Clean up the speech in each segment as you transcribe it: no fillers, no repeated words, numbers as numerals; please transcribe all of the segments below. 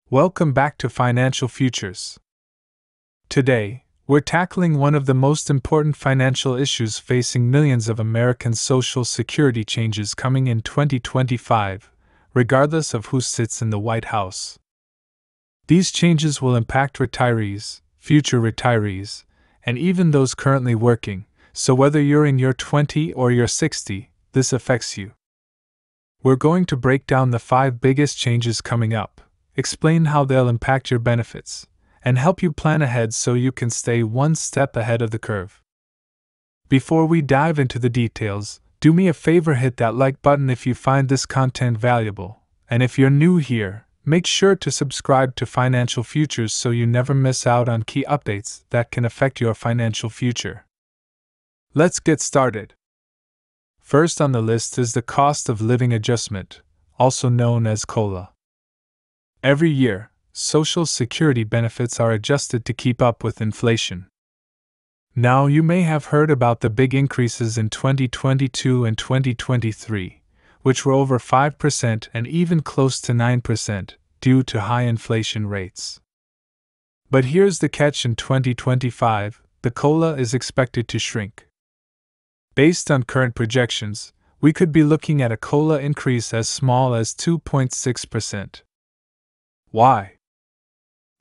Welcome back to Financial Futures. Today, we're tackling one of the most important financial issues facing millions of Americans: Social Security changes coming in 2025, regardless of who sits in the White House. These changes will impact retirees, future retirees, and even those currently working, so whether you're in your 20s or you're 60, this affects you. We're going to break down the 5 biggest changes coming up, explain how they'll impact your benefits, and help you plan ahead so you can stay one step ahead of the curve. Before we dive into the details, do me a favor: hit that like button if you find this content valuable, and if you're new here, make sure to subscribe to Financial Futures so you never miss out on key updates that can affect your financial future. Let's get started. First on the list is the Cost of Living Adjustment, also known as COLA. Every year, Social Security benefits are adjusted to keep up with inflation. Now, you may have heard about the big increases in 2022 and 2023, which were over 5% and even close to 9% due to high inflation rates. But here's the catch: in 2025, the COLA is expected to shrink. Based on current projections, we could be looking at a COLA increase as small as 2.6%. Why?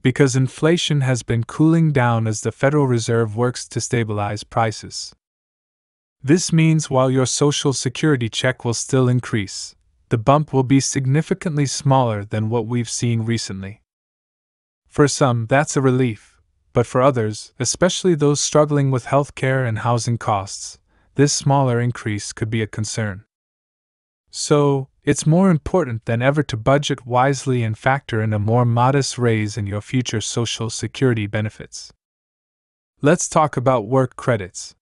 Because inflation has been cooling down as the Federal Reserve works to stabilize prices. This means while your Social Security check will still increase, the bump will be significantly smaller than what we've seen recently. For some, that's a relief, but for others, especially those struggling with healthcare and housing costs, this smaller increase could be a concern. So, it's more important than ever to budget wisely and factor in a more modest raise in your future Social Security benefits. Let's talk about work credits.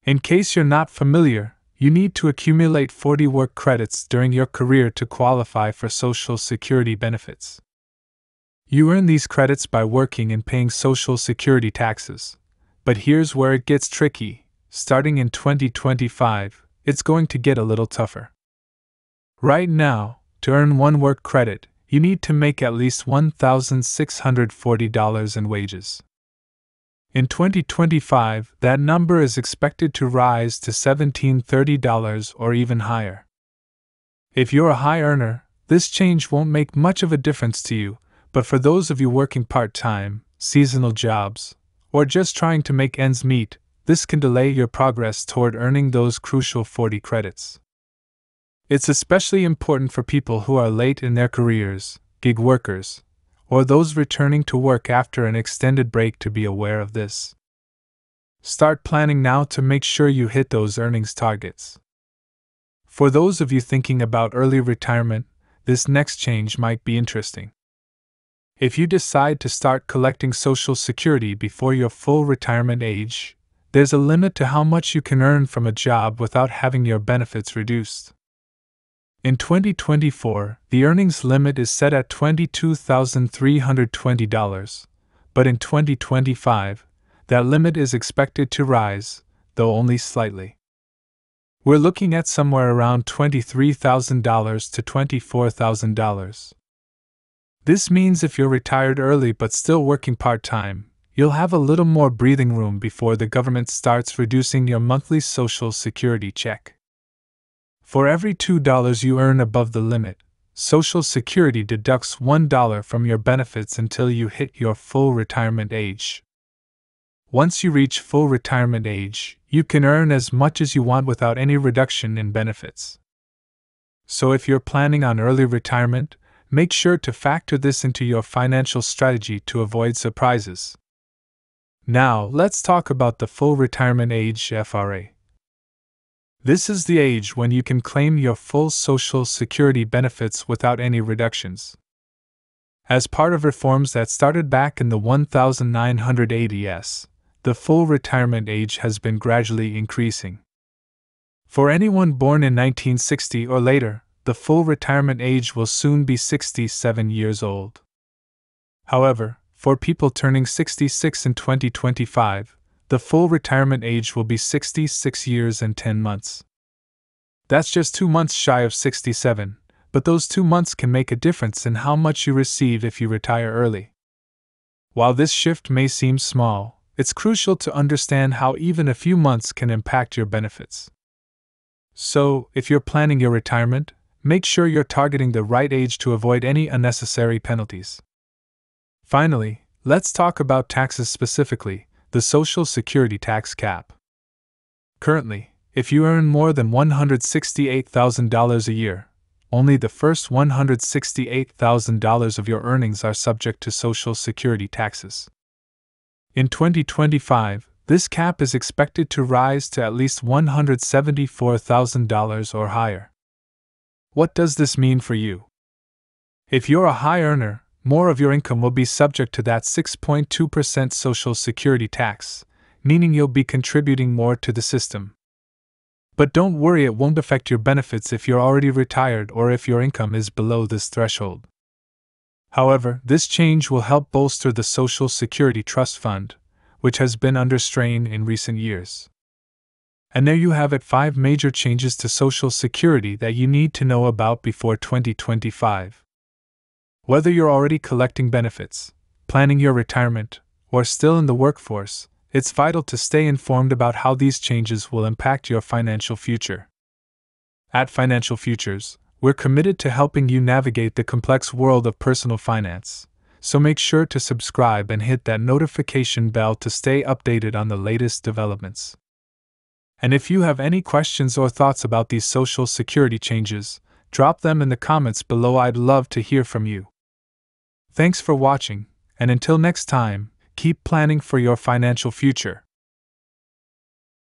In case you're not familiar, you need to accumulate 40 work credits during your career to qualify for Social Security benefits. You earn these credits by working and paying Social Security taxes. But here's where it gets tricky: starting in 2025, it's going to get a little tougher. Right now, to earn one work credit, you need to make at least $1,640 in wages. In 2025, that number is expected to rise to $1,730 or even higher. If you're a high earner, this change won't make much of a difference to you, but for those of you working part-time, seasonal jobs, or just trying to make ends meet, this can delay your progress toward earning those crucial 40 credits. It's especially important for people who are late in their careers, gig workers, or those returning to work after an extended break to be aware of this. Start planning now to make sure you hit those earnings targets. For those of you thinking about early retirement, this next change might be interesting. If you decide to start collecting Social Security before your full retirement age, there's a limit to how much you can earn from a job without having your benefits reduced. In 2024, the earnings limit is set at $22,320, but in 2025, that limit is expected to rise, though only slightly. We're looking at somewhere around $23,000 to $24,000. This means if you're retired early but still working part-time, you'll have a little more breathing room before the government starts reducing your monthly Social Security check. For every $2 you earn above the limit, Social Security deducts $1 from your benefits until you hit your full retirement age. Once you reach full retirement age, you can earn as much as you want without any reduction in benefits. So if you're planning on early retirement, make sure to factor this into your financial strategy to avoid surprises. Now, let's talk about the full retirement age (FRA). This is the age when you can claim your full Social Security benefits without any reductions. As part of reforms that started back in the 1980s, the full retirement age has been gradually increasing. For anyone born in 1960 or later, the full retirement age will soon be 67 years old. However, for people turning 66 in 2025, the full retirement age will be 66 years and 10 months. That's just 2 months shy of 67, but those 2 months can make a difference in how much you receive if you retire early. While this shift may seem small, it's crucial to understand how even a few months can impact your benefits. So, if you're planning your retirement, make sure you're targeting the right age to avoid any unnecessary penalties. Finally, let's talk about taxes specifically, the Social Security tax cap. Currently, if you earn more than $168,000 a year, only the first $168,000 of your earnings are subject to Social Security taxes. In 2025, this cap is expected to rise to at least $174,000 or higher. What does this mean for you? If you're a high earner, more of your income will be subject to that 6.2% Social Security tax, meaning you'll be contributing more to the system. But don't worry, it won't affect your benefits if you're already retired or if your income is below this threshold. However, this change will help bolster the Social Security Trust Fund, which has been under strain in recent years. And there you have it, 5 major changes to Social Security that you need to know about before 2025. Whether you're already collecting benefits, planning your retirement, or still in the workforce, it's vital to stay informed about how these changes will impact your financial future. At Financial Futures, we're committed to helping you navigate the complex world of personal finance, so make sure to subscribe and hit that notification bell to stay updated on the latest developments. And if you have any questions or thoughts about these Social Security changes, drop them in the comments below. I'd love to hear from you. Thanks for watching, and until next time, keep planning for your financial future.